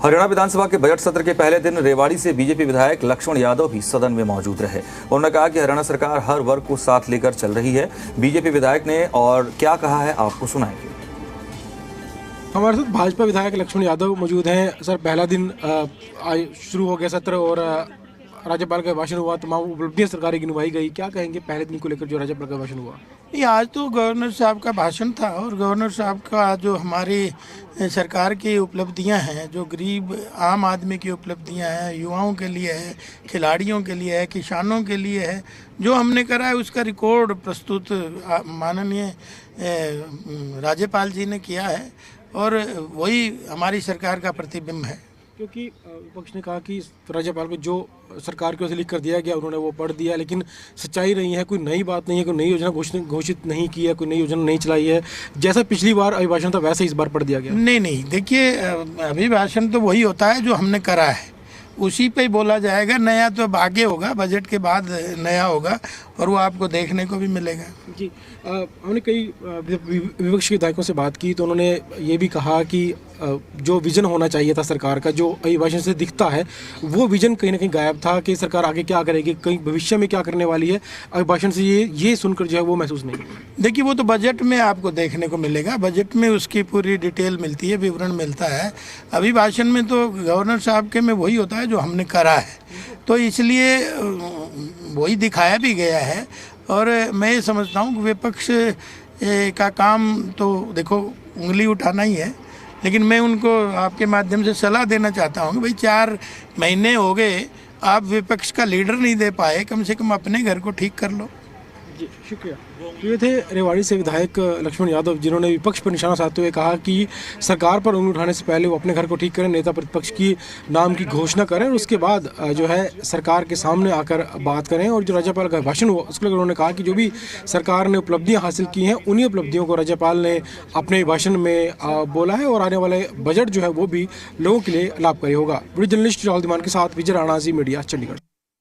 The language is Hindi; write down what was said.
हरियाणा विधानसभा के बजट सत्र के पहले दिन रेवाड़ी से बीजेपी विधायक लक्ष्मण यादव भी सदन में मौजूद रहे। उन्होंने कहा कि हरियाणा सरकार हर वर्ग को साथ लेकर चल रही है। बीजेपी विधायक ने और क्या कहा है आपको सुनाएंगे। हमारे साथ भाजपा विधायक लक्ष्मण यादव मौजूद हैं। सर, पहला दिन शुरू हो गया सत्र और राज्यपाल का भाषण हुआ, तमाम उपलब्धियां सरकार की गिनवाई गई। क्या कहेंगे पहले दिन को लेकर जो राज्यपाल का भाषण हुआ? ये आज तो गवर्नर साहब का भाषण था और गवर्नर साहब का जो हमारी सरकार की उपलब्धियां हैं, जो गरीब आम आदमी की उपलब्धियां हैं, युवाओं के लिए है, खिलाड़ियों के लिए है, किसानों के लिए है, जो हमने करा है उसका रिकॉर्ड प्रस्तुत माननीय राज्यपाल जी ने किया है और वही हमारी सरकार का प्रतिबिंब है। क्योंकि विपक्ष ने कहा कि राज्यपाल को जो सरकार की ओर से लिख कर दिया गया उन्होंने वो पढ़ दिया, लेकिन सच्चाई नहीं है, कोई नई बात नहीं है, कोई नई योजना घोषित नहीं की है, कोई नई योजना नहीं चलाई है। जैसा पिछली बार अभिभाषण था वैसे इस बार पढ़ दिया गया। नहीं, देखिए, अभिभाषण तो वही होता है जो हमने करा है, उसी पे ही बोला जाएगा। नया तो अब आगे होगा, बजट के बाद नया होगा और वो आपको देखने को भी मिलेगा। जी, हमने कई विपक्ष के विधायकों से बात की तो उन्होंने ये भी कहा कि जो विजन होना चाहिए था सरकार का, जो अभिभाषण से दिखता है, वो विजन कहीं ना कहीं गायब था कि सरकार आगे क्या करेगी, कहीं भविष्य में क्या करने वाली है। अभिभाषण से ये सुनकर जो है वो महसूस नहीं। देखिए, वो तो बजट में आपको देखने को मिलेगा, बजट में उसकी पूरी डिटेल मिलती है, विवरण मिलता है। अभिभाषण में तो गवर्नर साहब के में वही होता है जो हमने करा है, तो इसलिए वही दिखाया भी गया है। और मैं ये समझता हूँ कि विपक्ष का काम तो देखो उंगली उठाना ही है, लेकिन मैं उनको आपके माध्यम से सलाह देना चाहता हूँ कि भाई 4 महीने हो गए, आप विपक्ष का लीडर नहीं दे पाए, कम से कम अपने घर को ठीक कर लो। जी, शुक्रिया। ये थे रेवाड़ी से विधायक लक्ष्मण यादव, जिन्होंने विपक्ष पर निशाना साधते हुए कहा कि सरकार पर उंगली उठाने से पहले वो अपने घर को ठीक करें, नेता प्रतिपक्ष की नाम की घोषणा करें और उसके बाद जो है सरकार के सामने आकर बात करें। और जो राज्यपाल का भाषण हुआ उसको लेकर उन्होंने कहा कि जो भी सरकार ने उपलब्धियां हासिल की हैं उन्हीं उपलब्धियों को राज्यपाल ने अपने भाषण में बोला है और आने वाले बजट जो है वो भी लोगों के लिए लाभकारी होगा। वीडियो जर्नलिस्ट राहुल धीमान के साथ विजय राणा, जी मीडिया, चंडीगढ़।